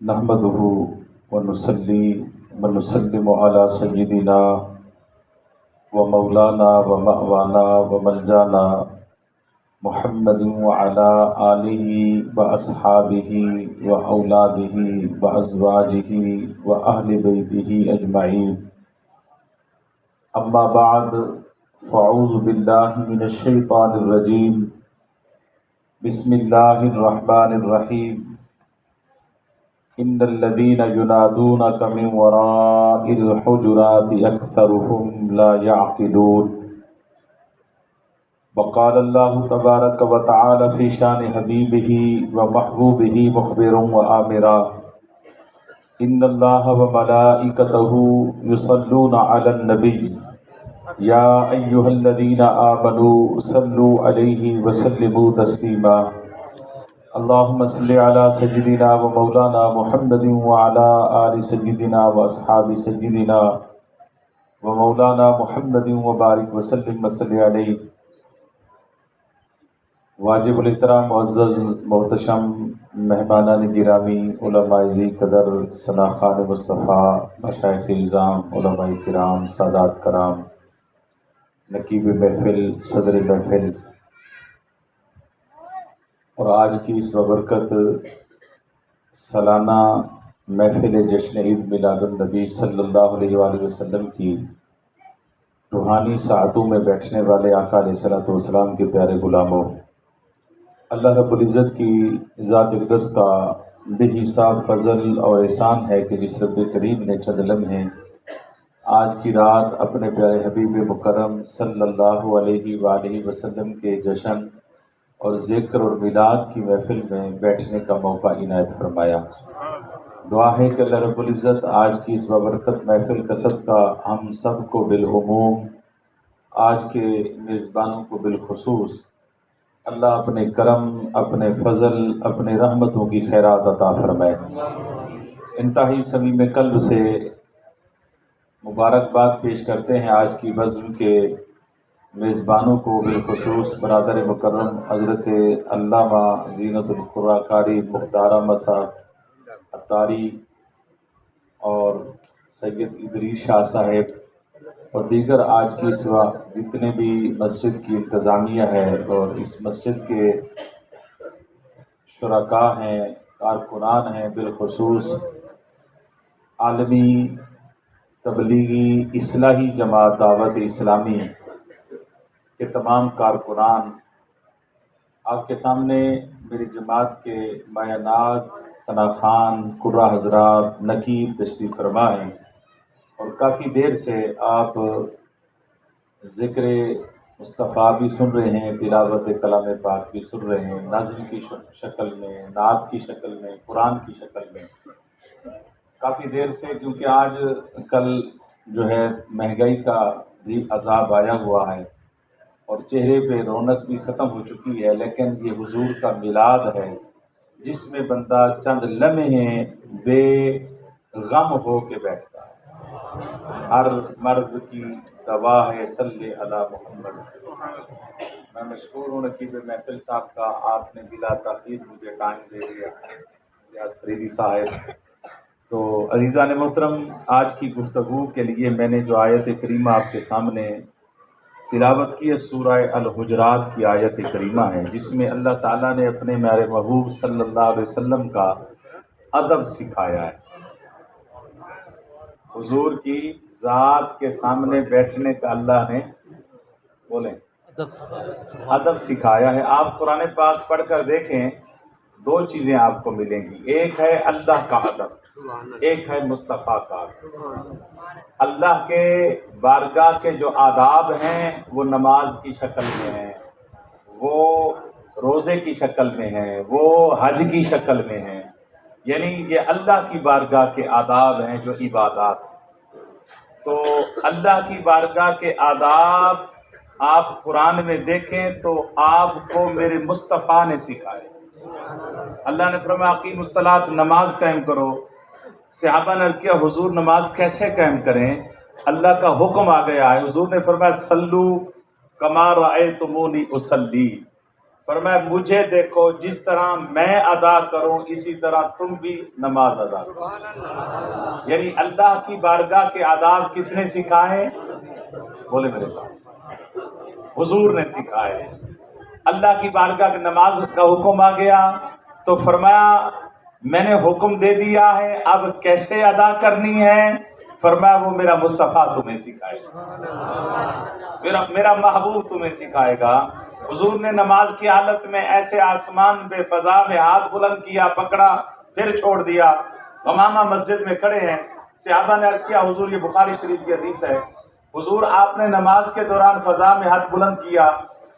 نحمده ونصلي ونسلم على سيدنا ومولانا ومأوانا وملجانا محمد وعلى آله وأصحابه وأولاده وأزواجه وأهل بيته أجمعين. أما بعد، فأعوذ بالله من الشيطان الرجيم. بسم الله الرحمن الرحيم. ان الذين ينادونك من وراء الحجرات اكثرهم لا يعقلون. وقال الله تبارك وتعالى في شان حبيبه ومحبوبه مخبرا وآمرا: ان الله وملائكته يصلون على النبي يا ايها الذين آمنوا صلوا عليه وسلموا تسليما. اللهم صل على سيدنا ومولانا محمد وعلى آل سيدنا وأصحاب سيدنا ومولانا محمد وبارک وسلم وصلی علیہ. واجب الاحترام معزز محتشم مہمانان گرامی، علماء ذی قدر، ثناخان مصطفیٰ، مشائخ اعظام، علماء کرام، سادات کرام، نقیب محفل، صدر محفل، اور آج کی اس ببرکت سالانہ محفل جشن عید میلاد النبی صلی اللہ علیہ وآلہ وسلم کی روحانی ساعتوں میں بیٹھنے والے آقا علیہ الصلوۃ والسلام کے پیارے غلاموں، اللہ رب العزت کی ذات اقدس کا بے حساب فضل اور احسان ہے کہ جس رب کریم نے چند لمحے آج کی رات اپنے پیارے حبیب مکرم صلی اللہ علیہ وآلہ وسلم کے جشن اور ذکر اور میلاد کی محفل میں بیٹھنے کا موقع عنایت فرمایا. دعا ہے کہ اللہ رب العزت آج کی اس بابرکت محفل کا صدقہ ہم سب کو بالعموم، آج کے میزبانوں کو بالخصوص، اللہ اپنے کرم، اپنے فضل، اپنے رحمتوں کی خیرات عطا فرمائے. انتہائی صمیم قلب سے مبارکباد پیش کرتے ہیں آج کی بزم کے میزبانوں کو، بالخصوص برادر مکرم حضرت علامہ زینت القرآن قاری مختار صاحب عطاری اور سید ادریس شاہ صاحب اور دیگر آج کی اس وقت جتنے بھی مسجد کی انتظامیہ ہے اور اس مسجد کے شرکاء ہیں، کارکنان ہیں، بالخصوص عالمی تبلیغی اصلاحی جماعت دعوت اسلامی کے تمام کارکنان. آپ کے سامنے میری جماعت کے مایہ ناز ثناخان قرہ حضرات نقیب تشریف فرما ہیں اور کافی دیر سے آپ ذکر مصطفیٰ بھی سن رہے ہیں، تلاوت کلام پاک بھی سن رہے ہیں، نظم کی شکل میں، نعت کی شکل میں، قرآن کی شکل میں. کافی دیر سے، کیونکہ آج کل جو ہے مہنگائی کا بھی عذاب آیا ہوا ہے اور چہرے پہ رونق بھی ختم ہو چکی ہے، لیکن یہ حضور کا میلاد ہے جس میں بندہ چند لمحے بے غم ہو کے بیٹھتا ہے. ہر مرض کی دوا ہے صلی علی محمد. میں مشکور ہوں نقیب محفل صاحب کا، آپ نے بلا تاخیر مجھے ٹائم دے دیا، ریاض فریدی صاحب. تو عزیزان محترم، آج کی گفتگو کے لیے میں نے جو آیت کریمہ آپ کے سامنے تلاوت کی ہے، سورہ الحجرات کی آیت کریمہ ہے، جس میں اللہ تعالیٰ نے اپنے میارے محبوب صلی اللہ علیہ وسلم کا ادب سکھایا ہے. حضور کی ذات کے سامنے بیٹھنے کا اللہ نے بولیں ادب سکھایا ہے. آپ قرآن پاک پڑھ کر دیکھیں، دو چیزیں آپ کو ملیں گی، ایک ہے اللہ کا ادب، ایک ہے مصطفیٰ کا ادب. اللہ کے بارگاہ کے جو آداب ہیں وہ نماز کی شکل میں ہیں، وہ روزے کی شکل میں ہیں، وہ حج کی شکل میں ہیں. یعنی یہ اللہ کی بارگاہ کے آداب ہیں جو عبادات. تو اللہ کی بارگاہ کے آداب آپ قرآن میں دیکھیں تو آپ کو میرے مصطفیٰ نے سکھائے. اللہ نے فرمایا اقیموا الصلاۃ، نماز قائم کرو. صحابہ نے عرض کیا حضور نماز کیسے قائم کریں؟ اللہ کا حکم آ گیا ہے. حضور نے فرمایا صلو کما رأیتمونی اصلی، فرمایا مجھے دیکھو جس طرح میں ادا کروں اسی طرح تم بھی نماز ادا کرو. یعنی اللہ کی بارگاہ کے آداب کس نے سکھائے؟ بولے میرے ساتھ، حضور نے سکھائے. اللہ کی بارگاہ کی نماز کا حکم آ گیا تو فرمایا میں نے حکم دے دیا ہے، اب کیسے ادا کرنی ہے؟ فرمایا وہ میرا مصطفیٰ تمہیں سکھائے گا، میرا محبوب تمہیں سکھائے گا. حضور نے نماز کی حالت میں ایسے آسمان بے فضا میں ہاتھ بلند کیا، پکڑا، پھر چھوڑ دیا. امامہ مسجد میں کھڑے ہیں، صحابہ نے عرض کیا حضور، یہ بخاری شریف کی حدیث ہے، حضور آپ نے نماز کے دوران فضا میں ہاتھ بلند کیا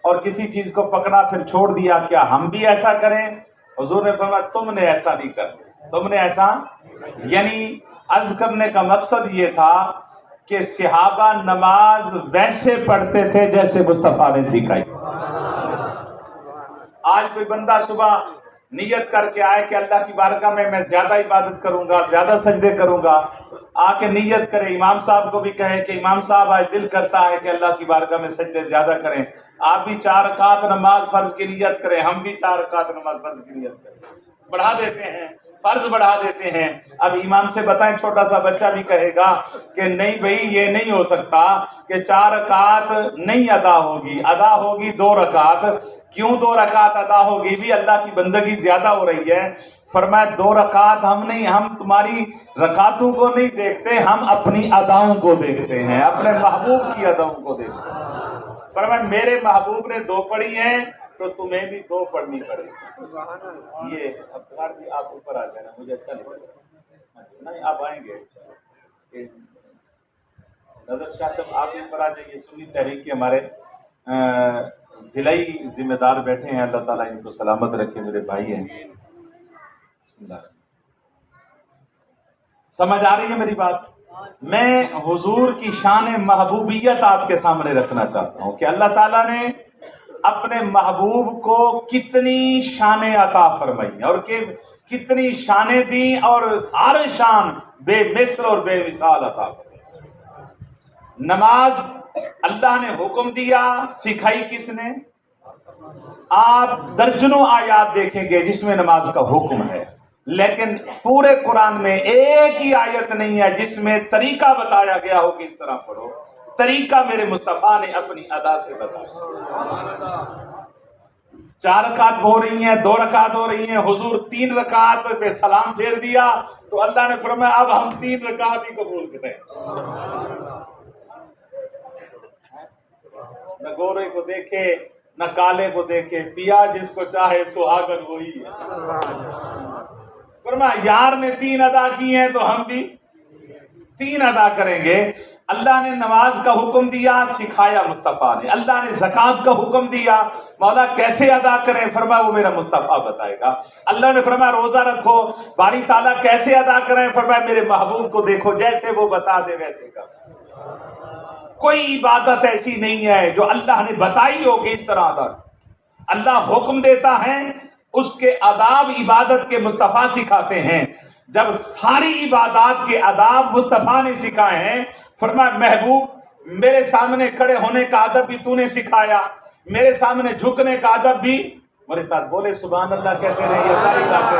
اور کسی چیز کو پکڑا پھر چھوڑ دیا، کیا ہم بھی ایسا کریں؟ حضور نے فرمایا تم نے ایسا نہیں کرنا، تم نے ایسا. یعنی عرض کرنے کا مقصد یہ تھا کہ صحابہ نماز ویسے پڑھتے تھے جیسے مصطفیٰ نے سکھائی. آج کوئی بندہ صبح نیت کر کے آئے کہ اللہ کی بارگاہ میں زیادہ عبادت کروں گا، زیادہ سجدے کروں گا، آ کے نیت کرے، امام صاحب کو بھی کہے کہ امام صاحب آج دل کرتا ہے کہ اللہ کی بارگاہ میں سجدے زیادہ کریں، آپ بھی 4 رکعت نماز فرض کی نیت کریں، ہم بھی 4 رکعت نماز فرض کی نیت کریں. بڑھا دیتے ہیں، فرض بڑھا دیتے ہیں. اب ایمان سے بتائیں، چھوٹا سا بچہ بھی کہے گا کہ نہیں بھائی یہ نہیں ہو سکتا کہ 4 رکعت نہیں ادا ہوگی، ادا ہوگی 2 رکعت. کیوں 2 رکعت ادا ہوگی؟ بھی اللہ کی بندگی زیادہ ہو رہی ہے. فرمایا 2 رکعت ہم تمہاری رکعتوں کو نہیں دیکھتے، ہم اپنی اداؤں کو دیکھتے ہیں، اپنے محبوب کی اداؤں کو دیکھتے ہیں. فرمایا میرے محبوب نے 2 پڑھی ہیں تو تمہیں بھی 2 پڑھنی پڑے گی. یہ افطار بھی آپ اوپر آ جانا، مجھے اچھا نہیں لگا. نہیں آپ آئیں گے، نظر شاہ صاحب آپ اوپر آ جائیے. سنی تحریک کے ہمارے ضلعی ذمہ دار بیٹھے ہیں، اللہ تعالیٰ ان کو سلامت رکھے، میرے بھائی ہیں. سمجھ آ رہی ہے میری بات؟ میں حضور کی شان محبوبیت آپ کے سامنے رکھنا چاہتا ہوں کہ اللہ تعالیٰ نے اپنے محبوب کو کتنی شانیں عطا فرمائی اور کتنی شانیں دی، اور ہر شان بے مثل اور بے مثال عطا فرمائی. نماز اللہ نے حکم دیا، سکھائی کس نے؟ آپ درجنوں آیات دیکھیں گے جس میں نماز کا حکم ہے، لیکن پورے قرآن میں ایک ہی آیت نہیں ہے جس میں طریقہ بتایا گیا ہو کہ اس طرح پڑھو. طریقہ میرے مصطفیٰ نے اپنی ادا سے بتایا. 4 رکعت ہو رہی ہیں، 2 رکعت ہو رہی ہیں، حضور 3 رکعت پہ سلام پھیر دیا تو اللہ نے فرمایا اب ہم 3 رکعت ہی قبول کریں. نہ گورے کو دیکھے نہ کالے کو دیکھے، پیا جس کو چاہے سہاگن وہی ہے. فرمایا یار نے 3 ادا کی ہیں تو ہم بھی 3 ادا کریں گے. اللہ نے نماز کا حکم دیا، سکھایا مصطفیٰ نے. اللہ نے زکوٰۃ کا حکم دیا، مولا کیسے ادا کریں؟ فرمایا وہ میرا مصطفیٰ بتائے گا. اللہ نے فرمایا روزہ رکھو، باری تعالیٰ کیسے ادا کریں؟ فرمایا میرے محبوب کو دیکھو، جیسے وہ بتا دے ویسے کر. کوئی عبادت ایسی نہیں ہے جو اللہ نے بتائی ہو کہ اس طرح ادا. اللہ حکم دیتا ہے، اس کے آداب عبادت کے مصطفیٰ سکھاتے ہیں. جب ساری عبادات کے آداب مصطفیٰ نے سکھائے ہیں، فرمایا محبوب میرے سامنے کھڑے ہونے کا ادب بھی تو نے سکھایا، میرے سامنے جھکنے کا ادب بھی. میرے ساتھ بولے سبحان اللہ کہتے رہے، یہ ساری باتیں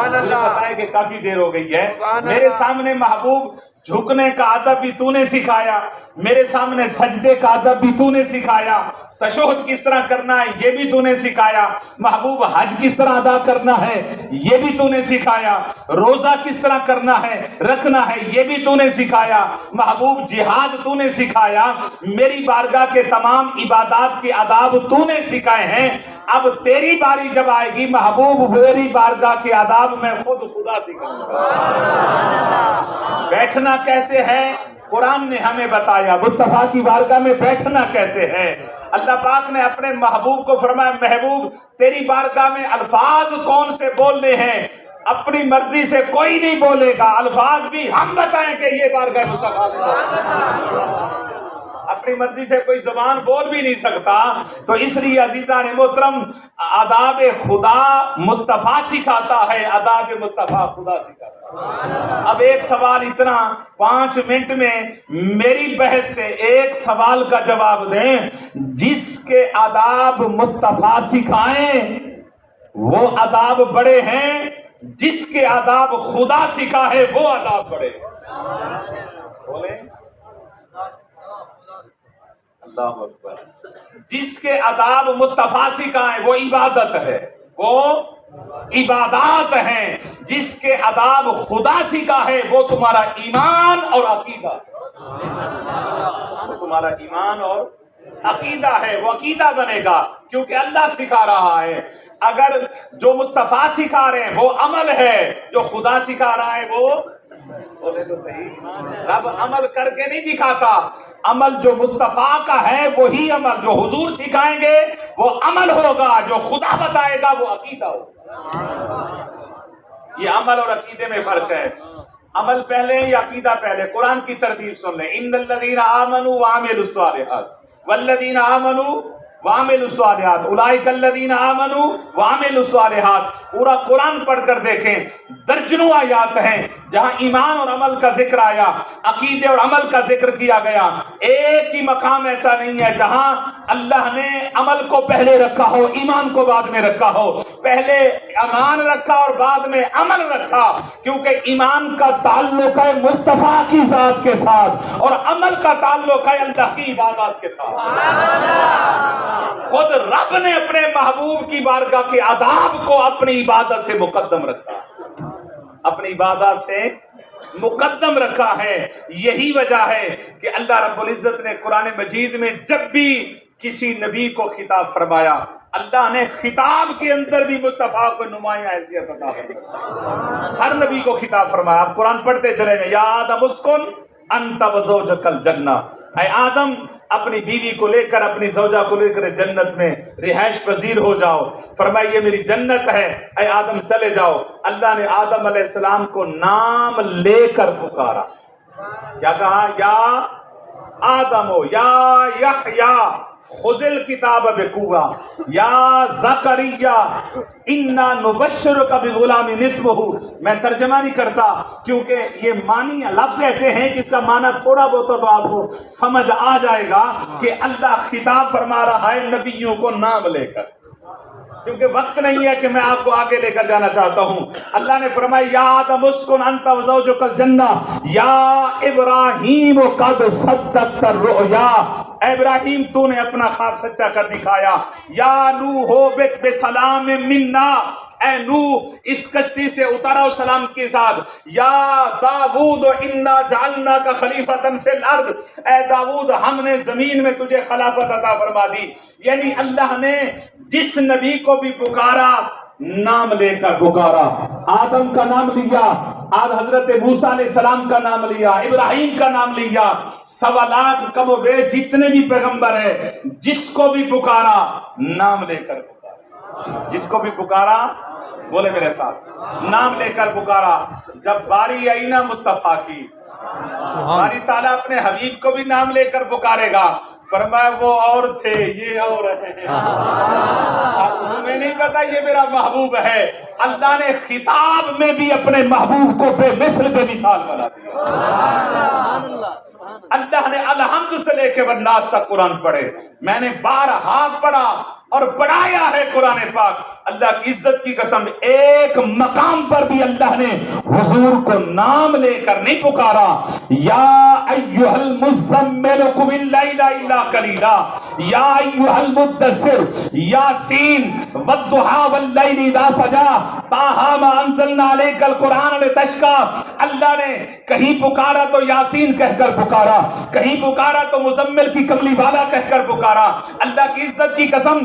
مجھے پتا ہے کہ کافی دیر ہو گئی ہے. میرے سامنے محبوب جھکنے کا ادب بھی تو نے سکھایا، میرے سامنے سجدے کا ادب بھی تو نے سکھایا، تشہد کس طرح کرنا ہے یہ بھی تو نے سکھایا، محبوب حج کس طرح ادا کرنا ہے یہ بھی تو نے سکھایا، روزہ کس طرح کرنا ہے رکھنا ہے یہ بھی تو نے سکھایا، محبوب جہاد تو نے سکھایا. میری بارگاہ کے تمام عبادات کے آداب تو نے سکھائے ہیں. اب تیری باری جب آئے گی محبوب، میری بارگاہ کے آداب میں خود خدا سکھاؤں گا. بیٹھنا کیسے ہے قرآن نے ہمیں بتایا، مصطفیٰ کی بارگاہ میں بیٹھنا کیسے ہے. اللہ پاک نے اپنے محبوب کو فرمایا محبوب تیری بارگاہ میں الفاظ کون سے بولنے ہیں؟ اپنی مرضی سے کوئی نہیں بولے گا، الفاظ بھی ہم بتائیں کہ یہ بارگاہ مصطفیٰ میں. اپنی مرضی سے کوئی زبان بول بھی نہیں سکتا. تو اس لیے عزیزان محترم، آداب خدا مصطفیٰ سکھاتا ہے، آداب مصطفیٰ خدا سکھاتا ہے. اب ایک سوال اتنا 5 منٹ میں میری بحث سے ایک سوال کا جواب دیں، جس کے آداب مصطفیٰ سکھائیں وہ آداب بڑے ہیں، جس کے آداب خدا سکھائے وہ آداب بڑے ہیں۔ بولیں اللہ اکبر۔ جس کے آداب مصطفیٰ سکھائے وہ عبادت ہے، وہ عبادات ہیں، جس کے آداب خدا سکھائے وہ تمہارا ایمان اور عقیدہ، وہ تمہارا ایمان اور عقیدہ ہے، وہ عقیدہ بنے گا کیونکہ اللہ سکھا رہا ہے۔ اگر جو مصطفیٰ سکھا رہے ہیں وہ عمل ہے، جو خدا سکھا رہا ہے وہ بولے تو صحیح، رب عمل کر کے نہیں دکھاتا، عمل جو مصطفیٰ کا ہے وہی عمل، جو حضور سکھائیں گے وہ عمل ہوگا، جو خدا بتائے گا وہ عقیدہ ہوگا۔ یہ عمل اور عقیدے میں فرق ہے، عمل پہلے یا عقیدہ پہلے؟ قرآن کی ترتیب سن لیں، ان الذین آمنوا وعملوا الصالحات والذین آمنوا وعملوا الصالحات اولئک الذین آمنوا وعملوا الصالحات۔ پورا قرآن پڑھ کر دیکھیں، درجنوں آیات ہیں جہاں ایمان اور عمل کا ذکر آیا، عقیدے اور عمل کا ذکر کیا گیا۔ ایک ہی مقام ایسا نہیں ہے جہاں اللہ نے عمل کو پہلے رکھا ہو، ایمان کو بعد میں رکھا ہو، پہلے ایمان رکھا اور بعد میں عمل رکھا، کیونکہ ایمان کا تعلق ہے مصطفیٰ کی ذات کے ساتھ اور عمل کا تعلق ہے اللہ کی عبادات کے ساتھ۔ خود رب نے اپنے محبوب کی بارگاہ کے آداب کو اپنی عبادت سے مقدم رکھا، اپنی عبادت سے مقدم رکھا ہے۔ یہی وجہ ہے کہ اللہ رب العزت نے قرآن مجید میں جب بھی کسی نبی کو خطاب فرمایا، اللہ نے خطاب کے اندر بھی مصطفیٰ کو نمایاں حیثیت عطا فرمائی، ہر نبی کو خطاب فرمایا۔ آپ قرآن پڑھتے چلے گئے، یا آدم اسکن انت وزوجک الجنہ، اے آدم اپنی بیوی کو لے کر، اپنی زوجہ کو لے کر جنت میں رہائش پذیر ہو جاؤ۔ فرمایا یہ میری جنت ہے، اے آدم چلے جاؤ۔ اللہ نے آدم علیہ السلام کو نام لے کر پکارا، کیا کہا؟ یا آدم یا یحییٰ خذ الکتاب بقوہ یا زکریا انا نبشرک بغلام اسمہ۔ میں ترجمہ نہیں کرتا کیونکہ یہ معنی لفظ ایسے ہیں کہ اس کا معنی تھوڑا بہت تو آپ کو سمجھ آ جائے گا کہ اللہ خطاب فرما رہا ہے نبیوں کو نام لے کر، کیونکہ وقت نہیں ہے کہ میں آپ کو آگے لے کر جانا چاہتا ہوں۔ اللہ نے فرمایا یا آدم اسکن انت وزوجک الجنہ یا ابراہیم قد صدقت الرؤیا، اے ابراہیم تو نے اپنا خواب سچا کر دکھایا۔ یا نوح اہبط بسلام منا، اے نوح اس کشتی سے اترو سلام کے ساتھ۔ یا داؤد انا جعلناک خلیفۃ فی الارض، اے داؤد ہم نے زمین میں تجھے خلافت عطا فرما دی۔ یعنی اللہ نے جس نبی کو بھی پکارا نام لے کر پکارا، آدم کا نام لیا، آج حضرت موسیٰ علیہ السلام کا نام لیا، ابراہیم کا نام لیا، 1.25 لاکھ کم و بیش جتنے بھی پیغمبر ہیں جس کو بھی پکارا نام لے کر پکارا، جس کو بھی پکارا بولے میرے ساتھ نام لے کر پکارا۔ جب باری آئی نا مصطفیٰ کی، باری تعالیٰ اپنے حبیب کو بھی نام لے کر پکارے گا۔ فرمایا وہ اور تھے یہ اور ہیں، تمہیں نہیں پتا یہ میرا محبوب ہے۔ اللہ نے خطاب میں بھی اپنے محبوب کو بے مثل بے مثال بنا دیا۔ اللہ نے الحمد سے لے کے والناس تک قرآن پڑھے، میں نے 12 پڑھا اور پڑھایا ہے قرآن پاک۔ اللہ کی عزت کی قسم ایک مقام پر بھی اللہ نے حضور کو نام لے کر نہیں پکارا، یا ایھا المزمل قم اللیل الا قلیلا، یا ایھا المدثر، یاسین والضحی واللیل اذا سجی، طٰہٰ ما انزلنا علیک القرآن لتشقی۔ اللہ نے کہیں پکارا تو یاسین کہہ کر پکارا، کہیں پکارا تو مزمل کی کملی والا کہہ کر پکارا۔ اللہ کی عزت کی قسم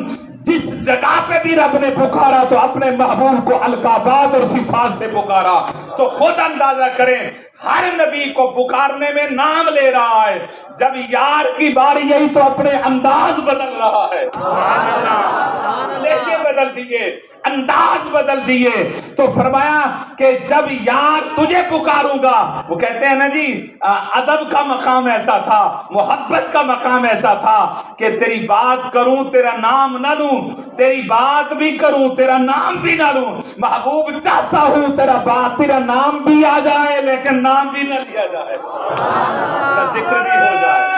جس جگہ پہ بھی رب نے پکارا تو اپنے محبوب کو القابات اور صفات سے پکارا۔ تو خود اندازہ کریں ہر نبی کو پکارنے میں نام لے رہا ہے. جب یار کی باری آئی تو اپنے انداز بدل رہا ہے, لہجے بدل دیے, انداز بدل دیے. تو فرمایا کہ جب یار تجھے پکاروں گا, وہ کہتے ہیں نا جی ادب کا مقام ایسا تھا, محبت کا مقام ایسا تھا کہ تیری بات کروں تیرا نام نہ لوں, تیری بات بھی کروں تیرا نام بھی نہ لوں. محبوب چاہتا ہوں تیرا نام بھی آ جائے لیکن نام بھی نہ لیا جائے, ذکر بھی ہو جائے.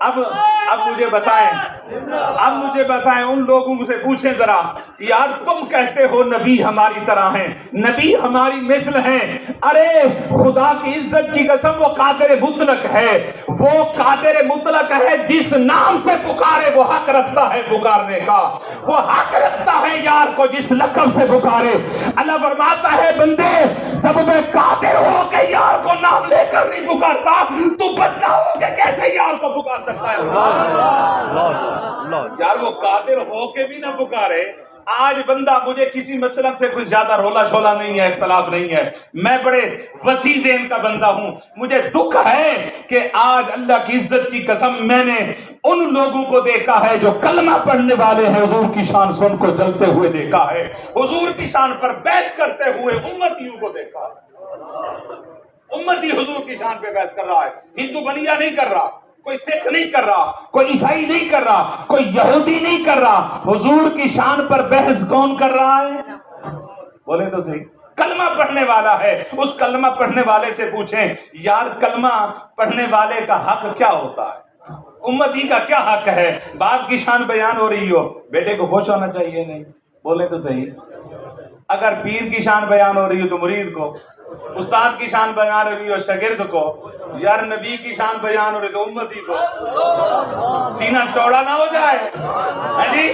اب مجھے بتائیں ان لوگوں سے پوچھیں ذرا, یار تم کہتے ہو نبی ہماری طرح ہیں, نبی ہماری مثل ہیں. ارے خدا کی عزت کی قسم وہ قادر مطلق ہے, وہ قادر مطلق ہے. جس نام سے پکارے وہ حق رکھتا ہے پکارنے کا, وہ حق رکھتا ہے یار کو جس لقب سے پکارے. اللہ فرماتا ہے بندے جب میں قادر ہو کے یار کو نام لے کر نہیں پکارتا تو بندہ ہو کے کیسے یار کو پکار سکتا ہے؟ یار وہ قادر ہو کے بھی نہ پکارے. آج بندہ مجھے کسی مسلک سے کچھ زیادہ رولا شولا نہیں ہے, اختلاف نہیں ہے, میں بڑے وسیع ذہن کا بندہ ہوں. مجھے دکھ ہے کہ آج اللہ کی عزت کی قسم میں نے ان لوگوں کو دیکھا ہے جو کلمہ پڑھنے والے ہیں, حضور کی شان سن کو جلتے ہوئے دیکھا ہے, حضور کی شان پر بحث کرتے ہوئے امتیوں کو دیکھا ہے. امتی حضور کی شان پہ بحث کر رہا ہے, ہندو بنیا نہیں کر رہا, کوئی سکھ نہیں کر رہا, کوئی عیسائی نہیں کر رہا, کوئی یہودی نہیں کر رہا. حضور کی شان پر بحث کون کر رہا ہے؟ بولے تو صحیح. کلمہ پڑھنے والا ہے. اس کلمہ پڑھنے والے سے پوچھیں یار کلمہ پڑھنے والے کا حق کیا ہوتا ہے, امتی کا کیا حق ہے؟ باپ کی شان بیان ہو رہی ہو, بیٹے کو خوش ہونا چاہیے نہیں؟ بولے تو صحیح. اگر پیر کی شان بیان ہو رہی ہو تو مرید کو, استاد کی شان بیان ہو رہی ہو شاگرد کو, یار نبی کی شان بیان ہو رہی تو امتی کو. سینہ چوڑا نہ ہو جائے جی,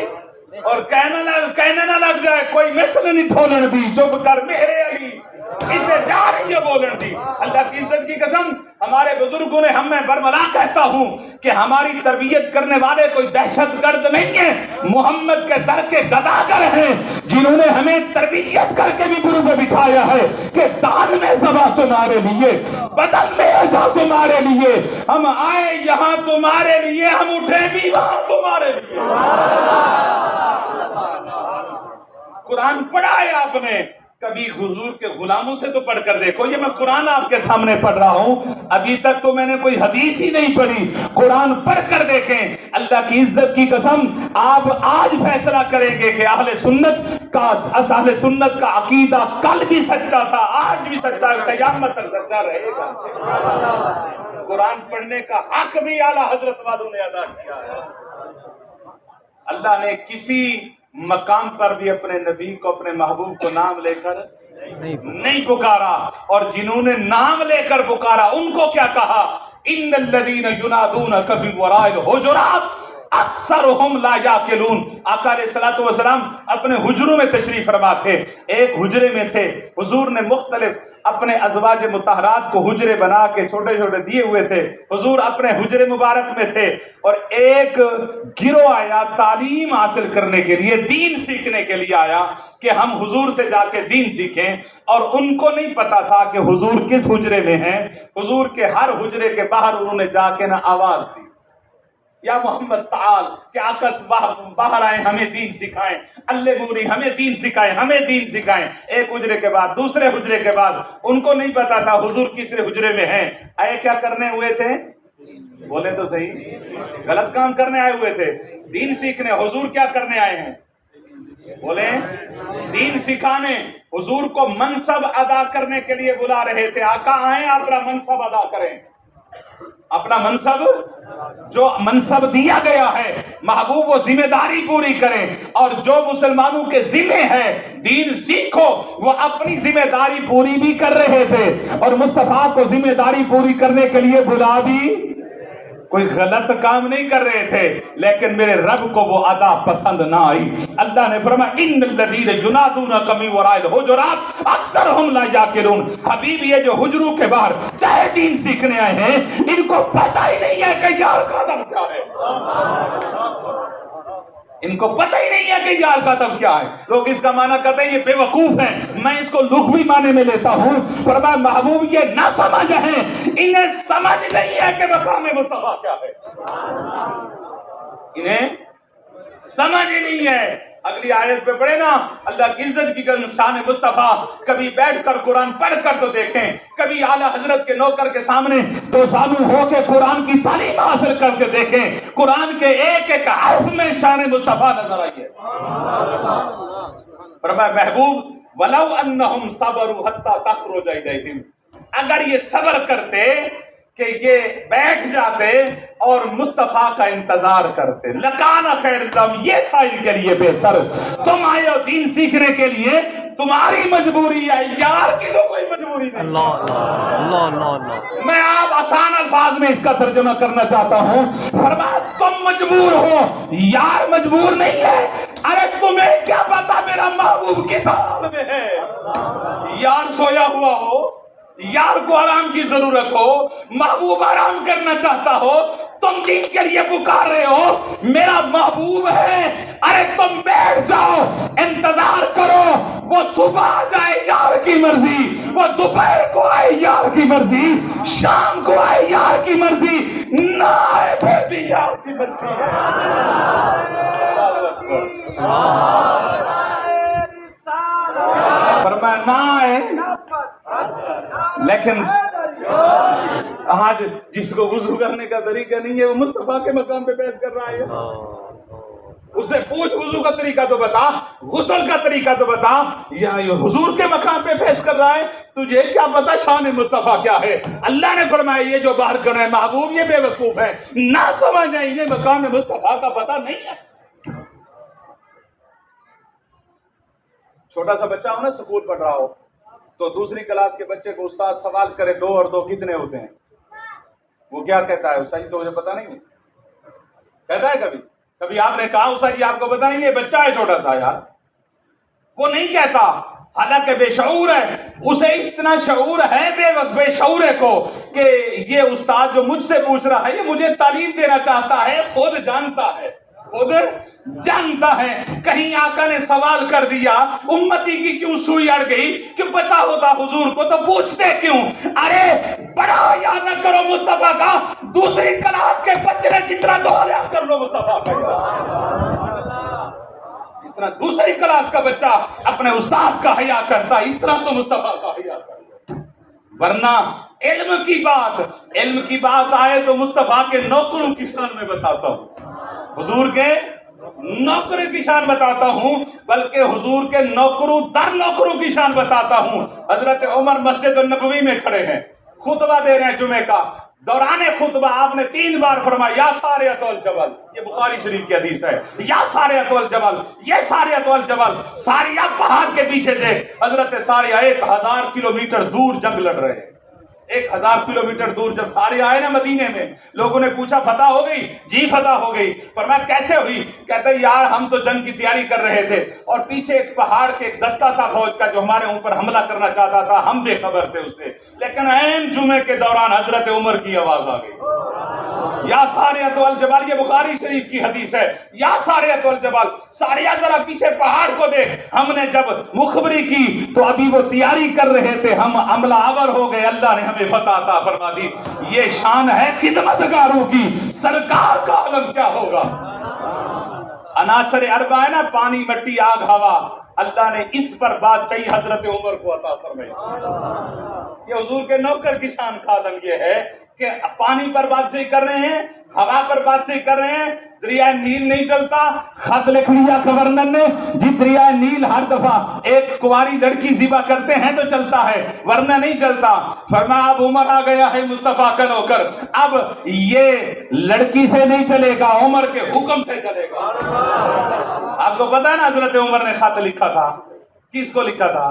اور کہنے نہ لگ جائے کوئی مثل نہیں کھولن دی, چپ کر میرے علی اتنے جا رہی ہے بولن دی. اللہ کی عزت کی قسم ہمارے بزرگوں نے, ہم میں برملا کہتا ہوں کہ ہماری تربیت کرنے والے کوئی دہشت گرد نہیں ہیں, محمد کے در کے گداگر ہیں جنہوں نے ہمیں تربیت کر کے بھی گرو میں بٹھایا ہے کہ دان میں ذبح تمہارے لیے, بدن میں اجا تمہارے لیے, ہم آئے یہاں تمہارے لیے, ہم اٹھے بھی وہاں تمہارے لیے. قرآن پڑھا ہے آپ نے کبھی حضور کے غلاموں سے تو پڑھ کر دیکھو. یہ میں قرآن آپ کے سامنے پڑھ رہا ہوں, ابھی تک تو میں نے کوئی حدیث ہی نہیں پڑھی. قرآن پڑھ کر دیکھیں. اللہ کی عزت کی قسم آپ آج فیصلہ کریں گے کہ اہل سنت کا عقیدہ کل بھی سچا تھا, آج بھی سچا ہے, قیامت تک سچا رہے گا. قرآن پڑھنے کا حق بھی اعلیٰ حضرت والوں نے ادا کیا ہے. اللہ نے کسی مقام پر بھی اپنے نبی کو, اپنے محبوب کو نام لے کر نہیں پکارا, اور جنہوں نے نام لے کر پکارا ان کو کیا کہا؟ ان الذین ینادونک من وراء الحجرات اکثرهم لا یعقلون. آقا علیہ الصلوۃ والسلام اپنے حجروں میں تشریف فرما تھے. ایک حجرے میں تھے, حضور نے مختلف اپنے ازواج مطہرات کو حجرے بنا کے چھوٹے چھوٹے دیے ہوئے تھے. حضور اپنے حجرے مبارک میں تھے, اور ایک گروہ آیا تعلیم حاصل کرنے کے لیے, دین سیکھنے کے لیے آیا کہ ہم حضور سے جا کے دین سیکھیں, اور ان کو نہیں پتا تھا کہ حضور کس حجرے میں ہیں. حضور کے ہر حجرے کے باہر انہوں نے جا کے نہ آواز دی, یا محمد تعال, کہ آکس باہر آئیں ہمیں دین سکھائیں, اللہ موری ہمیں دین سکھائیں, ہمیں دین سکھائیں. ایک حجرے کے بعد دوسرے حجرے کے بعد, ان کو نہیں پتا تھا حضور کسرے حجرے میں ہیں. آئے کیا کرنے ہوئے تھے؟ بولے تو صحیح, غلط کام کرنے آئے ہوئے تھے, دین سیکھنے. حضور کیا کرنے آئے ہیں؟ بولے دین سکھانے. حضور کو منصب ادا کرنے کے لیے بلا رہے تھے. آقا آئیں اپنا منصب ادا کریں, اپنا منصب جو منصب دیا گیا ہے محبوب وہ ذمہ داری پوری کریں, اور جو مسلمانوں کے ذمہ ہے دین سیکھو وہ اپنی ذمہ داری پوری بھی کر رہے تھے, اور مصطفیٰ کو ذمہ داری پوری کرنے کے لیے بلا بھی. کوئی غلط کام نہیں کر رہے تھے، لیکن میرے رب کو وہ ادا پسند نہ آئی۔ اللہ نے فرمایا ان الذین ینادونک من وراء الحجرات اکثرهم لا یعقلون۔ حبیب یہ جو حجروں کے باہر چاہے دین سیکھنے آئے ہیں، ان کو پتہ ہی نہیں ہے کہ یار کا ادب کیا ہے، ان کو پتہ ہی نہیں ہے کہ یار کا ادب کیا ہے۔ لوگ اس کا معنی کہتے ہیں یہ بے وقوف ہیں، میں اس کو لغوی معنی میں لیتا ہوں۔ فرمایا محبوب یہ نہ سمجھ ہیں، انہیں سمجھ نہیں ہے کہ مقام مصطفیٰ کیا ہے، انہیں سمجھ ہی نہیں ہے۔ اگلی آیت پہ پڑھے نا، اللہ کی عزت کی قسم شان مصطفیٰ، کبھی بیٹھ کر قرآن پڑھ کر تو دیکھیں، کبھی اعلیٰ حضرت کے نوکر کے سامنے دو زانو ہو کے قرآن کی تعلیم حاصل کر کے دیکھیں، قرآن کے ایک ایک حرف میں شان مصطفیٰ نظر آئی ہے۔ فرمایا محبوب وَلَوْ أَنَّهُمْ صَبَرُوا حَتَّى تَخْرُجَ إِلَيْهِمْ، اگر یہ صبر کرتے کہ یہ بیٹھ جاتے اور مصطفیٰ کا انتظار کرتے، لَكَانَ خَيْرٌ لَهُمْ، یہ تھا ان کے لیے بہتر۔ تم آئے ہو دین سیکھنے کے لیے، تمہاری مجبوری ہے، یار کی تو کوئی مجبوری نہیں۔ اللہ میں آپ آسان الفاظ میں اس کا ترجمہ کرنا چاہتا ہوں۔ فرمایا تم مجبور ہو، یار مجبور نہیں ہے۔ ارے تمہیں کیا پتا میرا محبوب کس حال میں ہے، یار سویا ہوا ہو، یار کو آرام کی ضرورت ہو، محبوب آرام کرنا چاہتا ہو، تم دین کے لیے پکار رہے ہو، میرا محبوب ہے، ارے تم بیٹھ جاؤ، انتظار کرو، وہ صبح آ جائے یار کی مرضی، وہ دوپہر کو آئے یار کی مرضی، شام کو آئے یار کی مرضی، نہ آئے پھر بھی یار کی مرضی ہے۔ فرمایا نہ آئے، لیکن آج جس کو وضو کرنے کا طریقہ نہیں ہے وہ مصطفیٰ کے مقام پہ بحث کر رہا ہے، اسے پوچھ وضو کا طریقہ تو بتا، غسل کا طریقہ تو بتا، یا حضور کے مقام پہ بحث کر رہا ہے، تجھے کیا پتا شان مصطفیٰ کیا ہے۔ اللہ نے فرمایا یہ جو باہر کر رہے ہیں محبوب یہ بے وقوف ہے، نہ سمجھ آئے، انہیں مقام مصطفیٰ کا پتا نہیں ہے۔ چھوٹا سا بچہ ہو نا، سکول پڑھ رہا ہو، تو دوسری کلاس کے بچے کو استاد سوال کرے 2 اور 2 کتنے ہوتے ہیں، وہ کیا کہتا ہے؟ استاد جی تو مجھے پتا نہیں ہے، کہتا ہے کبھی؟ کبھی آپ نے کہا استاد جی آپ کو پتا نہیں ہے، بچہ ہے چھوٹا سا یار، وہ نہیں کہتا، حالانکہ بے شعور ہے، اسے اتنا شعور ہے بے شعورے کو کہ یہ استاد جو مجھ سے پوچھ رہا ہے یہ مجھے تعلیم دینا چاہتا ہے، خود جانتا ہے، خود جانتا ہے۔ کہیں آقا نے سوال کر دیا امتی کی کیوں سوئی اڑ گئی، کہ پتا ہوتا حضور کو تو پوچھتے کیوں؟ ارے بڑا یاد نہ کرو مصطفیٰ کا، دوسری کلاس کے بچے نے جتنا دعا کر لو مصطفیٰ کا، اتنا دوسری کلاس کا بچہ اپنے استاد کا حیا کرتا، اتنا تو مصطفیٰ کا حیا کرتا۔ ورنہ علم کی بات آئے تو مصطفیٰ کے نوکروں کی شان میں بتاتا ہوں، حضور کے نوکر کی شان بتاتا ہوں، بلکہ حضور کے نوکروں کی شان بتاتا ہوں۔ حضرت عمر مسجد النبوی میں کھڑے ہیں، خطبہ دے رہے ہیں جمعے کا، دوران خطبہ آپ نے 3 بار فرمایا یا ساریۃ الجبل، یہ بخاری شریف کی حدیث ہے، یا ساریۃ الجبل، یہ ساریۃ الجبل، ساریہ پہاڑ کے پیچھے دیکھ، حضرت ساریہ 1000 کلومیٹر دور جنگ لڑ رہے ہیں۔ 1000 کلومیٹر دور جب سارے آئے نا مدینے میں، لوگوں نے پوچھا فتح ہو گئی؟ جی فتح ہو گئی۔ فرمایا کیسے ہوئی؟ کہتے یار ہم تو جنگ کی تیاری کر رہے تھے اور پیچھے ایک پہاڑ کے ایک دستہ تھا فوج کا جو ہمارے اوپر حملہ کرنا چاہتا تھا، ہم بے خبر تھے اس سے، لیکن عین جمعے کے دوران حضرت عمر کی آواز آ گئی، یا ساریۃ الجبل، یہ بخاری شریف کی حدیث ہے، یا ساریۃ الجبل، ساریہ ذرا پیچھے پہاڑ کو دیکھ، ہم نے جب مخبری کی تو ابھی وہ تیاری کر رہے تھے، ہم عملہ آور ہو گئے، اللہ نے ہمیں فتح عطا فرما دی۔ یہ شان ہے خدمتگاروں کی، سرکار کا عالم کیا ہوگا۔ عناصر اربع ہے نا، پانی مٹی آگ ہوا، اللہ نے اس پر بادشاہی حضرت عمر کو عطا فرمائی۔ یہ حضور کے نوکر کی شان کا عالم یہ ہے کہ پانی پر بادشاہی کر رہے ہیں، ہوا پر بادشاہی کر رہے ہیں، دریائے نیل نہیں چلتا، خط لکھ لیا گورنر نے جی دریائے نیل ہر دفعہ ایک کنواری لڑکی ذبح کرتے ہیں تو چلتا ہے ورنہ نہیں چلتا۔ فرمایا اب عمر آ گیا ہے مصطفیٰ کا نوکر، اب یہ لڑکی سے نہیں چلے گا، عمر کے حکم سے چلے گا۔ آپ کو پتا ہے نا حضرت عمر نے خط لکھا تھا، کس کو لکھا تھا؟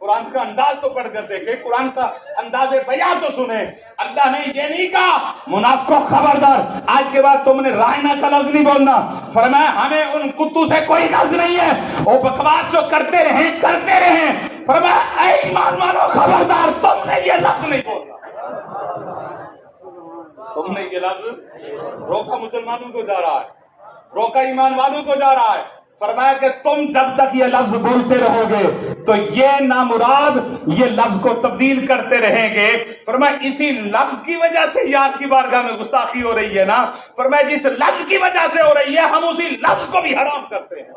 قرآن کا انداز تو پڑھ کر دیکھیں، قرآن کا انداز بیان تو سنیں۔ اللہ نے یہ نہیں کہا منافقوں خبردار آج کے بعد تم نے رائنا کا لفظ نہیں بولنا، فرمایا ہمیں ان کتوں سے کوئی غرض نہیں ہے، وہ بکواس جو کرتے رہیں، فرمایا اے ایمان والو خبردار تم نے یہ لفظ نہیں بولنا، تم نے یہ لفظ روکا مسلمانوں کو جا رہا ہے، روکا ایمان والوں کو جا رہا ہے، فرمایا کہ تم جب تک یہ لفظ بولتے رہو گے تو یہ نامراد یہ لفظ کو تبدیل کرتے رہیں گے۔ فرمایا اسی لفظ کی وجہ سے یار کی بارگاہ میں گستاخی ہو رہی ہے نا، فرمایا جس لفظ کی وجہ سے ہو رہی ہے ہم اسی لفظ کو بھی حرام کرتے ہیں،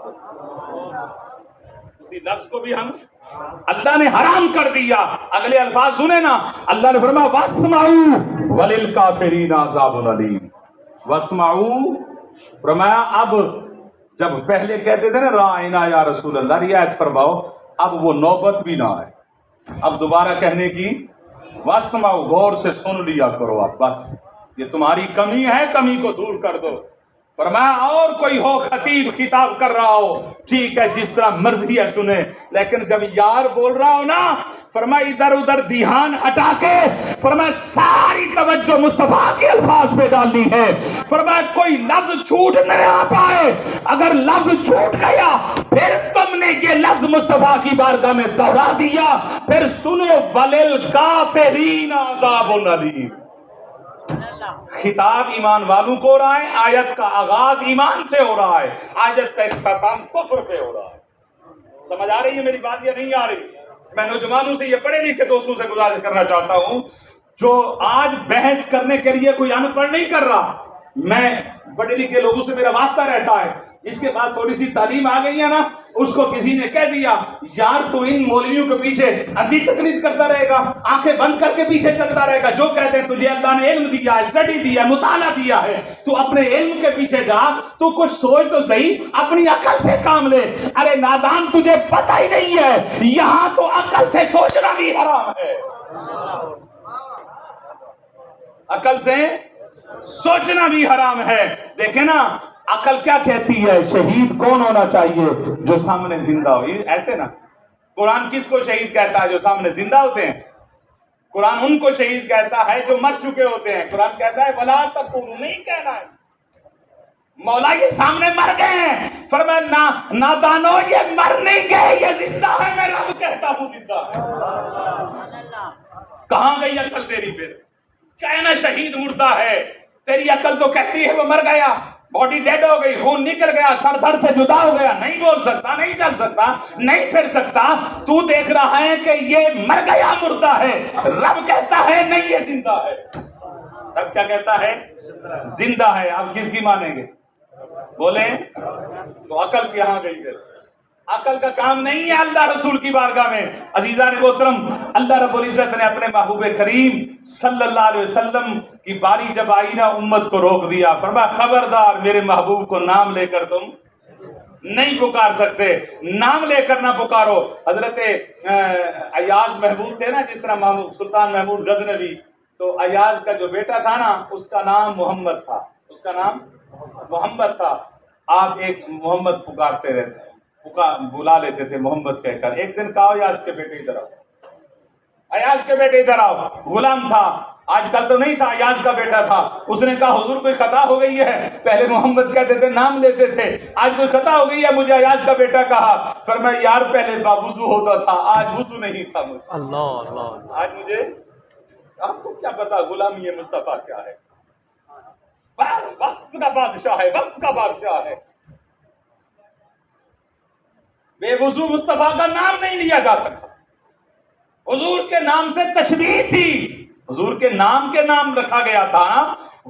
اسی لفظ کو بھی ہم اللہ نے حرام کر دیا۔ اگلے الفاظ سنیں نا، اللہ نے فرمایا وَاسْمَعُوا وَلِلْكَافِرِينَ عَذَابٌ عَلِيمٌ۔ وَاسْمَعُوا فرمایا اب جب پہلے کہتے تھے نا رائنا یا رسول اللہ رعایت فرماؤ، اب وہ نوبت بھی نہ آئے، اب دوبارہ کہنے کی واسمعوا غور سے سن لیا کرو، آپ بس یہ تمہاری کمی ہے، کمی کو دور کر دو۔ فرمایا اور کوئی ہو خطیب خطاب کر رہا ہو ٹھیک ہے جس طرح مرضی ہے سنے، لیکن جب یار بول رہا ہو نا فرمایا ادھر ادھر دھیان ہٹا کے فرمایا ساری توجہ مصطفیٰ کے الفاظ پہ ڈالنی ہے۔ فرمایا کوئی لفظ چھوٹ نہ پائے، اگر لفظ چھوٹ گیا پھر تم نے یہ لفظ مصطفیٰ کی بارگاہ میں دوہرا دیا، پھر سنو وَلِلْكَافِرِينَ عَذَابٌ عَلِيمٌ۔ خطاب ایمان والوں کو ہو رہا ہے، آیت کا آغاز ایمان سے ہو رہا ہے، آیت کا اختتام کفر پہ ہو رہا ہے۔ سمجھ آ رہی ہے میری بات یا نہیں آ رہی؟ میں نوجوانوں سے یہ پڑھے لکھے دوستوں سے گزارش کرنا چاہتا ہوں جو آج بحث کرنے کے لیے کوئی ان پڑھ نہیں کر رہا، میں پڑھے لکھے لوگوں سے میرا واسطہ رہتا ہے، اس کے بعد تھوڑی سی تعلیم آ گئی ہے نا، اس کو کسی نے کہہ دیا یار تو ان مولویوں کے پیچھے اندھی تقلید کرتا رہے گا، آنکھیں بند کر کے پیچھے چلتا رہے گا، جو کہتے ہیں تجھے اللہ نے علم دیا ہے، اسٹڈی دیا ہے، مطالعہ دیا ہے، تو اپنے علم کے پیچھے جا، تو کچھ سوچ تو صحیح، اپنی عقل سے کام لے۔ ارے نادان تجھے پتہ ہی نہیں ہے یہاں تو عقل سے سوچنا بھی حرام ہے، عقل سے سوچنا بھی حرام ہے۔ دیکھیں نا عقل کیا کہتی ہے، شہید کون ہونا چاہیے؟ جو سامنے زندہ ہو، ایسے نا قرآن کس کو شہید کہتا ہے؟ جو سامنے زندہ ہوتے ہیں۔ قرآن ان کو شہید کہتا ہے جو مر چکے ہوتے ہیں۔ قرآن کہتا ہے وَلَا تَكُونُوا، نہیں کہنا ہے مولا یہ سامنے مر گئے ہیں، فرمایا نادانو یہ مر نہیں گئے، یہ زندہ ہے، میں رب کہتا ہوں زندہ ہے۔ کہاں گئی عقل تیری؟ پھر کہنا شہید مردہ ہے، تیری عقل تو کہتی ہے وہ مر گیا، باڈی ڈیڈ ہو گئی، خون نکل گیا، سر دھڑ سے جدا ہو گیا، نہیں بول سکتا، نہیں چل سکتا، نہیں پھر سکتا، تو دیکھ رہا ہے کہ یہ مر گیا مردہ ہے، رب کہتا ہے نہیں یہ زندہ ہے۔ رب کیا کہتا ہے؟ زندہ ہے۔ اب کس کی مانیں گے؟ بولیں تو عقل کہاں گئی؟ پھر عقل کا کام نہیں ہے اللہ رسول کی بارگاہ میں۔ عزیزان محترم، اللہ رب العزت نے اپنے محبوب کریم صلی اللہ علیہ وسلم کی باری جب آئی نا امت کو روک دیا، فرمایا خبردار میرے محبوب کو نام لے کر تم نہیں پکار سکتے، نام لے کر نہ پکارو۔ حضرت ایاز محمود تھے نا، جس طرح سلطان محمود غزنوی، تو ایاز کا جو بیٹا تھا نا اس کا نام محمد تھا، اس کا نام محمد تھا۔ آپ ایک محمد پکارتے رہتے، بلا لیتے تھے محمد کہہ کر۔ ایک دن کہا ایاز کے بیٹے ادھر آؤ، ایاز کے بیٹے ادھر آؤ۔ غلام تھا، آج کل تو نہیں تھا، ایاز کا بیٹا تھا۔ اس نے کہا حضور کوئی خطا ہو گئی ہے، پہلے محمد کہتے تھے نام لیتے تھے، آج کوئی خطا ہو گئی ہے، مجھے ایاز کا بیٹا کہا۔ فرمایا یار پہلے باوضو ہوتا تھا، آج وضو نہیں تھا مجھے، اللہ آج مجھے، آپ کو کیا پتا غلامی مصطفیٰ کیا ہے؟ وقت کا بادشاہ ہے، وقت کا بادشاہ ہے۔ بے وضو مصطفیٰ کا نام نہیں لیا جا سکتا۔ حضور کے نام سے تشبیہ تھی، حضور کے نام رکھا گیا تھا،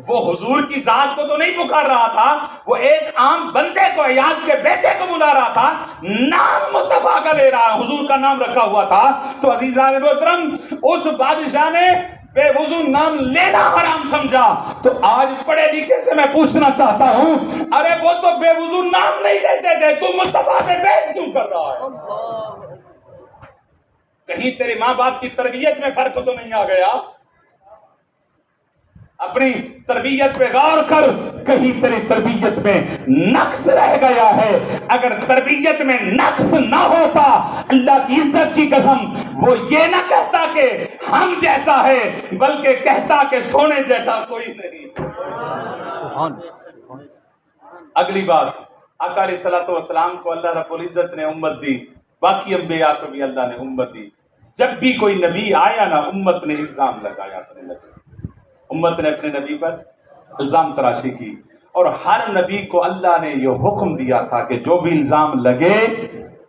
وہ حضور کی ذات کو تو نہیں پکار رہا تھا، وہ ایک عام بندے کو، ایاز کے بیٹے کو بلا رہا تھا، نام مصطفیٰ کا لے رہا ہے، حضور کا نام رکھا ہوا تھا۔ تو عزیزان محترم اس بادشاہ نے بے وضو نام لینا حرام سمجھا، تو آج پڑھے لکھے سے میں پوچھنا چاہتا ہوں، ارے وہ تو بے وضو نام نہیں لیتے تھے، تو مصطفیٰ سے بحث کیوں کر رہا ہے؟ کہیں تیرے ماں باپ کی تربیت میں فرق تو نہیں آ گیا؟ اپنی تربیت پہ غور کر، کہیں تیری تربیت میں نقص رہ گیا ہے۔ اگر تربیت میں نقص نہ ہوتا، اللہ کی عزت کی قسم وہ یہ نہ کہتا کہ ہم جیسا ہے، بلکہ کہتا کہ سونے جیسا کوئی نہیں۔ اگلی بات، آقا علیہ الصلوۃ والسلام کو اللہ رب العزت نے امت دی، باقی انبیاء کو بھی اللہ نے امت دی۔ جب بھی کوئی نبی آیا نا، امت نے الزام لگایا اپنے نبی، امت نے اپنے نبی پر الزام تراشی کی، اور ہر نبی کو اللہ نے یہ حکم دیا تھا کہ جو بھی الزام لگے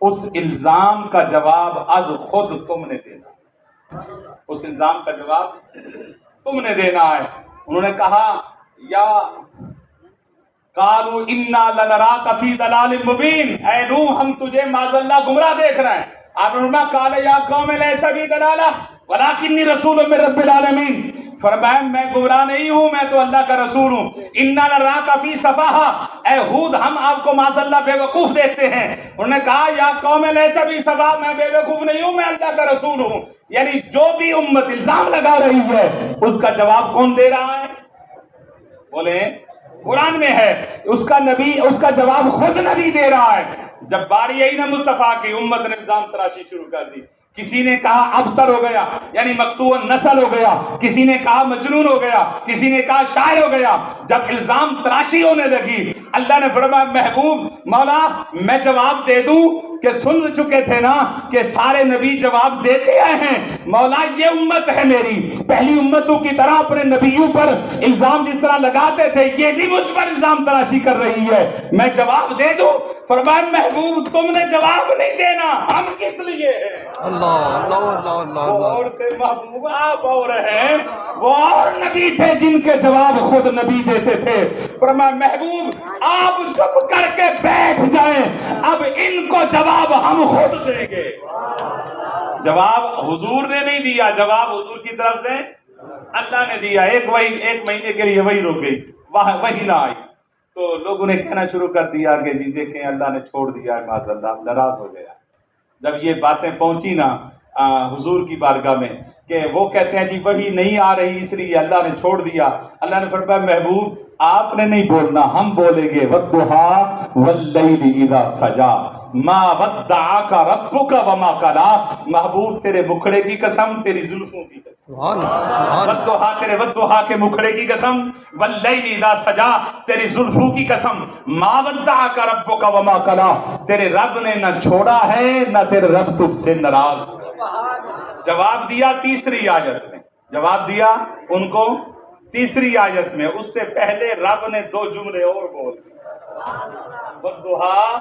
اس الزام کا جواب از خود تم نے دینا، اس الزام کا جواب تم نے دینا ہے۔ انہوں نے کہا یا قالوا انا لنراک فی ضلال مبین، اے نوح ہم تجھے معاذ اللہ گمراہ دیکھ رہے ہیں۔ آپ نے فرمایا قال یا قوم لیس بی ضلالہ ولکنی رسول من رب العالمین، فرمایا میں گمراہ نہیں ہوں، میں تو اللہ کا رسول ہوں۔ انا لنراک فی سفاہہ، اے ہود ہم آپ کو معاذ اللہ بے وقوف دیکھتے ہیں۔ انہوں نے کہا یا قوم لیس بی سفاہہ، میں بے وقوف نہیں ہوں، میں اللہ کا رسول ہوں۔ یعنی جو بھی امت الزام لگا رہی ہے اس کا جواب کون دے رہا ہے؟ بولیں قرآن میں ہے، اس کا نبی، اس کا جواب خود نبی دے رہا ہے۔ جب باری آئی نا مصطفیٰ کی، امت نے الزام تراشی شروع کر دی۔ کسی نے کہا ابتر ہو گیا، یعنی مقطوع نسل ہو گیا، کسی نے کہا مجنون ہو گیا، کسی نے کہا شاعر ہو گیا۔ جب الزام تراشی ہونے لگی، اللہ نے فرمایا محبوب مولا میں جواب دے دوں کہ سن چکے تھے نا کہ سارے نبی جواب دیتے آئے ہیں، مولا یہ امت ہے میری، پہلی امتوں کی طرح اپنے نبیوں پر الزام جس طرح لگاتے تھے یہ بھی مجھ پر الزام تراشی کر رہی ہے، میں جواب دے دوں؟ فرمایا محبوب تم نے جواب نہیں دینا، ہم کس لیے ہیں؟ وہ اور تھے محبوب، آپ اور ہیں، وہ اور نبی تھے جن کے جواب خود نبی دیتے تھے۔ فرمایا محبوب آپ چپ کر کے بیٹھ جائیں، اب ان کو جواب ہم خود دیں گے۔ جواب حضور نے نہیں دیا، جواب حضور کی طرف سے اللہ نے دیا۔ ایک مہینے کے لیے وہی رک گئی، وہی نہ آئی، تو لوگوں نے کہنا شروع کر دیا کہ جی دیکھیں اللہ نے چھوڑ دیا ہے، معاذ اللہ ناراض ہو گیا۔ جب یہ باتیں پہنچی نا حضور کی بارگاہ میں کہ وہ کہتے ہیں جی وہی نہیں آ رہی اس لیے اللہ نے چھوڑ دیا، اللہ نے فرمایا محبوب آپ نے نہیں بولنا، ہم بولیں گے وَالضُّحَىٰ وَاللَّيْلِ إِذَا سَجَىٰ مَا وَدَّعَكَ رَبُّكَ وَمَا قَلَىٰ۔ محبوب تیرے مکھڑے کی قسم، تیری زلفوں کی قسم، وَالضُّحَىٰ تیرے وَالضُّحَىٰ کے مکھڑے کی قسم، وَاللَّيْلِ إِذَا سَجَىٰ تیری زلفوں کی قسم، مَا وَدَّعَكَ رَبُّكَ وَمَا قَلَىٰ تیرے رب نے نہ چھوڑا ہے نہ تیرے رب تجھ سے ناراض۔ جواب دیا تیسری آیت میں، جواب دیا ان کو تیسری آیت میں، اس سے پہلے رب نے دو جملے اور بول دیے، وَالضُّحَىٰ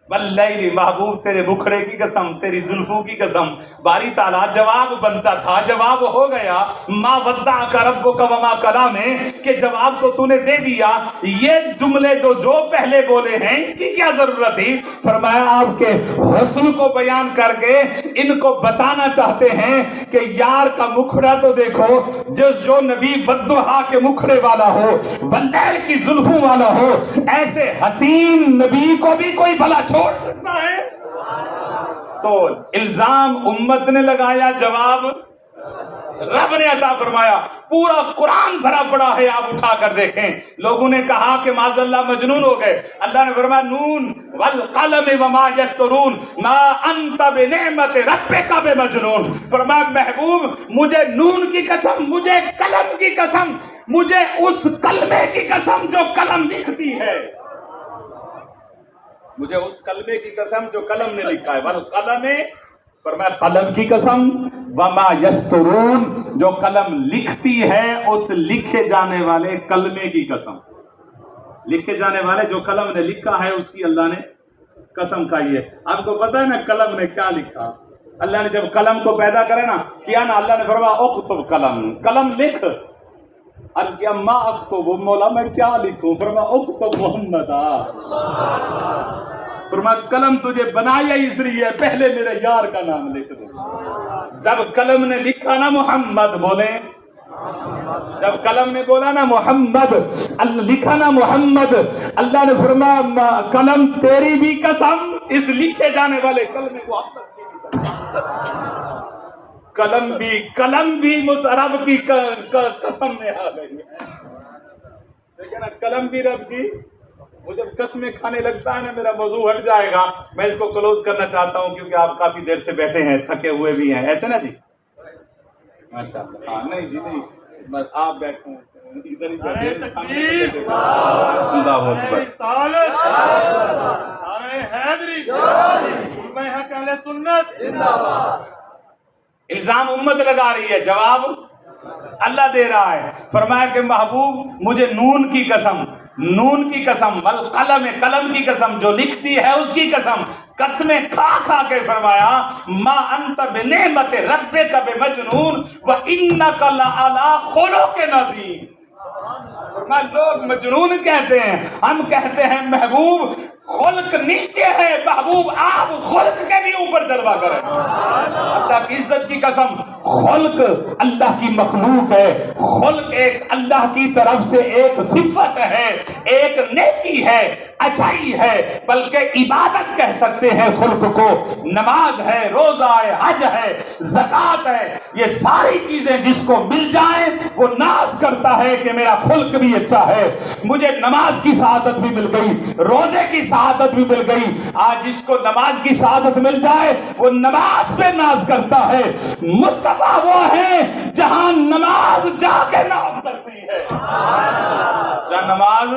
وَاللَّيْلِ محبوب تیرے مکھڑے کی قسم، تیری زلفوں کی قسم۔ باری تعالیٰ جواب بنتا تھا، جواب ہو گیا مَا وَدَّعَكَ رَبُّكَ وَمَا قَلَىٰ میں کہ جواب تو تو نے دے دیا، یہ جملے جو پہلے بولے ہیں اس کی کیا ضرورت تھی؟ فرمایا آپ کے حسن کو بیان کر کے ان کو بتانا چاہتے ہیں کہ یار کا مکھڑا تو دیکھو، جو نبی وَالضُّحَىٰ کے مکھڑے والا ہو، واللیل کی زلفوں والا ہو، ایسے حسین نبی کو بھی کوئی بھلا چھوڑ سکتا ہے؟ تو الزام امت نے لگایا، جواب رب نے عطا فرمایا۔ پورا قرآن بھرا پڑا ہے، آپ اٹھا کر دیکھیں۔ لوگوں نے کہا کہ معاذ اللہ مجنون ہو گئے، اللہ نے فرمایا نون والقلم وما یسطرون ما انت بنعمت ربک بمجنون۔ فرمایا محبوب مجھے نون کی قسم، مجھے قلم کی قسم، مجھے اس کلمے کی قسم جو قلم لکھتی ہے، مجھے اس کلمے کی قسم جو قلم نے لکھا ہے، والقلم فرمایا قلم کی قسم، وما یسطرون جو قلم لکھتی ہے اس لکھے جانے والے کلمے کی قسم، لکھے جانے والے جو قلم نے لکھا ہے اس کی اللہ نے قسم کھائی ہے۔ آپ کو پتہ ہے نا قلم نے کیا لکھا؟ اللہ نے جب قلم کو پیدا کرے نا کیا نا، اللہ نے فرمایا اکتب قلم، قلم لکھ۔ کیا ما اکتب مولا میں کیا لکھوں؟ فرمایا اکتب محمد۔ فرمایا قلم تجھے بنایا اس لیے پہلے میرے یار کا نام لکھ دو۔ جب قلم نے لکھا نا محمد بولیں، جب قلم نے بولا نا محمد، لکھا نا محمد، اللہ نے فرمایا قلم تیری بھی قسم، اس لکھے جانے والے کلمے کو قلم بھی رب کی قسم میں آ گئی ہے. دیکھیں نا, قلم بھی رب کی. وہ جب قسمیں کھانے لگتا ہے نا, میرا موضوع ہٹ جائے گا. میں اس کو کلوز کرنا چاہتا ہوں کیونکہ آپ کافی دیر سے بیٹھے ہیں, تھکے ہوئے بھی ہیں, ایسے نا جی؟ ماشاء اللہ. ہاں نہیں جی نہیں, بس آپ بیٹھے ہیں ادھر ہی بیٹھے. اللہ اکبر. الزام امت لگا رہی ہے, جواب اللہ دے رہا ہے. فرمایا کہ محبوب مجھے نون کی قسم, نون کی قسم, والقلم, قلم کی قسم, جو لکھتی ہے اس کی قسم, قسمیں کھا کھا کے فرمایا ما انت بنعمت ربک بمجنون وانک لعلی خلق عظیم. لوگ مجنون کہتے ہیں, ہم کہتے ہیں محبوب خلق نیچے ہے, محبوب آپ خلق کے بھی اوپر جلوہ کریں. اللہ کی عزت کی قسم, خلق اللہ کی مخلوق ہے. خلق ایک اللہ کی طرف سے ایک صفت ہے, ایک نیکی ہے, اچھائی ہے, بلکہ عبادت کہہ سکتے ہیں خلق کو. نماز ہے, روزہ ہے, حج ہے, زکوٰۃ ہے, یہ ساری چیزیں جس کو مل جائیں وہ ناز کرتا ہے کہ میرا خلق بھی اچھا ہے. مجھے نماز کی سعادت بھی مل گئی, روزے کی سعادت بھی مل گئی. آج جس کو نماز کی سعادت مل جائے وہ نماز پہ ناز کرتا ہے. مصطفیٰ وہ ہے جہاں نماز جا کے ناز کرتی ہے, جہاں نماز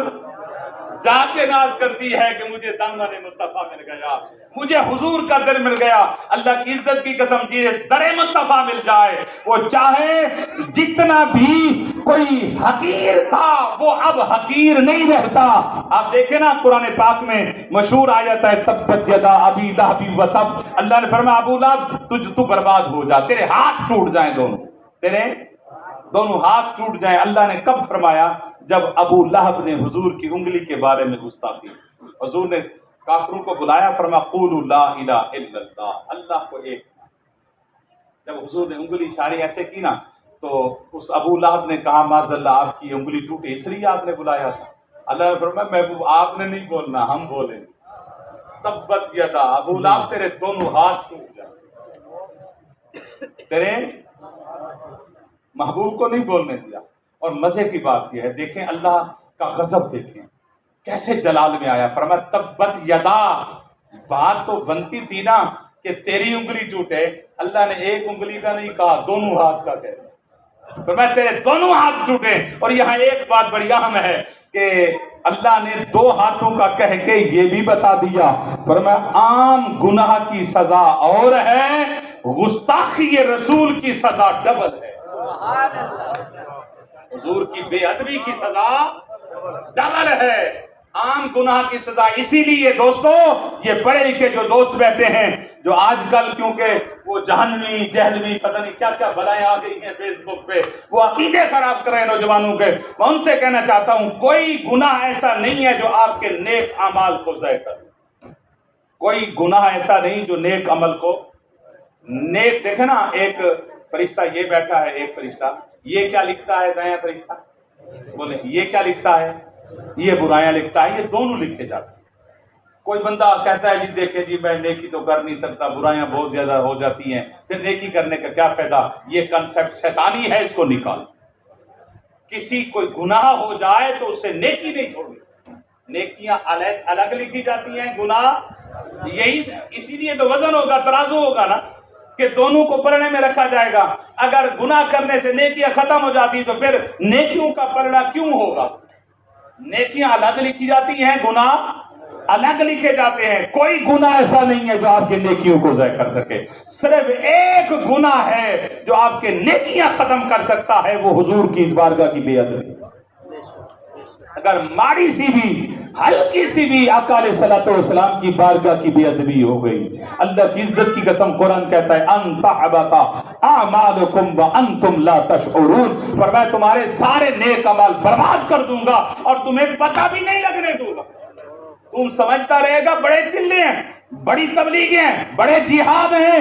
جا کے ناز کرتی ہے کہ مجھے دامن مصطفیٰ مل گیا, مجھے حضور کا در مل گیا. اللہ کی عزت کی قسم, جیسے در مصطفیٰ مل جائے, وہ چاہے جتنا بھی کوئی حقیر تھا وہ اب حقیر نہیں رہتا. آپ دیکھیں نا قرآن پاک میں مشہور آیت ہے تبت یدا ابی لہب وتب. اللہ نے فرمایا ابو لہب تو برباد ہو جا, تیرے ہاتھ ٹوٹ جائیں, تیرے دونوں ہاتھ ٹوٹ جائیں. اللہ نے کب فرمایا؟ جب ابو لہب نے حضور کی انگلی کے بارے میں گستاخی. حضور نے کافروں کو بلایا, فرمایا قولوا لا الہ الا اللہ, اللہ کو ایک. جب حضور نے انگلی اشارے ایسے کی نا تو اس ابو لہب نے کہا معاذ اللہ آپ کی انگلی ٹوٹی, اس لیے آپ نے بلایا تھا. اللہ نے فرمایا محبوب آپ نے نہیں بولنا, ہم بولیں. تبت یدا ابو لہب تیرے دونوں ہاتھ ٹوٹ جائیں. تیرے محبوب کو نہیں بولنے دیا. اور مزے کی بات یہ ہے, دیکھیں اللہ کا غضب دیکھیں کیسے جلال میں آیا. فرمایا تبت یدا, بات تو بنتی تھی نا کہ تیری انگلی ٹوٹے, اللہ نے ایک انگلی کا نہیں کہا, دونوں ہاتھ کا کہہ. فرمایا تیرے دونوں ہاتھ ٹوٹے. اور یہاں ایک بات بڑی اہم ہے کہ اللہ نے دو ہاتھوں کا کہہ کے یہ بھی بتا دیا, فرمایا عام گناہ کی سزا اور ہے, گستاخی رسول کی سزا ڈبل ہے. حضور کی بے ادبی کی سزا ڈبل ہے, عام گناہ کی سزا. اسی لیے دوستو یہ پڑھے لکھے جو دوست بیٹھے ہیں, جو آج کل کیونکہ وہ جہنوی جہلوی پتہ نہیں کیا کیا بلائیں آ گئی ہیں فیس بک پہ, وہ عقیدے خراب کر رہے ہیں نوجوانوں کے, میں ان سے کہنا چاہتا ہوں کوئی گناہ ایسا نہیں ہے جو آپ کے نیک اعمال کو ضائع کرے. کوئی گناہ ایسا نہیں جو نیک عمل کو نیک. دیکھیں نا ایک فرشتہ یہ بیٹھا ہے, ایک فرشتہ یہ کیا لکھتا ہے, دایاں فرشتہ بولے یہ کیا لکھتا ہے, یہ برائیاں لکھتا ہے. یہ دونوں لکھے جاتے ہیں. کوئی بندہ کہتا ہے جی دیکھیں جی میں نیکی تو کر نہیں سکتا, برائیاں بہت زیادہ ہو جاتی ہیں, پھر نیکی کرنے کا کیا فائدہ. یہ کنسپٹ شیطانی ہے, اس کو نکال. کسی کوئی گناہ ہو جائے تو اس سے نیکی نہیں چھوڑنی. نیکیاں الگ لکھی جاتی ہیں, گناہ یہی. اسی لیے تو وزن ہوگا, ترازو ہوگا نا, کہ دونوں کو پلڑے میں رکھا جائے گا. اگر گناہ کرنے سے نیکیاں ختم ہو جاتی تو پھر نیکیوں کا پلڑا کیوں ہوگا. نیکیاں الگ لکھی جاتی ہیں, گناہ الگ لکھے جاتے ہیں. کوئی گناہ ایسا نہیں ہے جو آپ کے نیکیوں کو ضائع کر سکے. صرف ایک گناہ ہے جو آپ کے نیکیاں ختم کر سکتا ہے, وہ حضور کی بارگاہ کی بے ادبی. اگر ماڑی سی بھی ہلکی سی بھی آقا علیہ الصلوۃ والسلام کی بارگاہ کی بے ادبی ہو گئی, اللہ کی عزت کی قسم قرآن کہتا ہے ان تحبط اعمالکم وانتم لا تشعرون. فرمایا تمہارے سارے نیک اعمال برباد کر دوں گا اور تمہیں پتہ بھی نہیں لگنے دوں گا. تم سمجھتا رہے گا بڑے چلے ہیں, بڑی تبلیغیں ہیں, بڑے جہاد ہیں,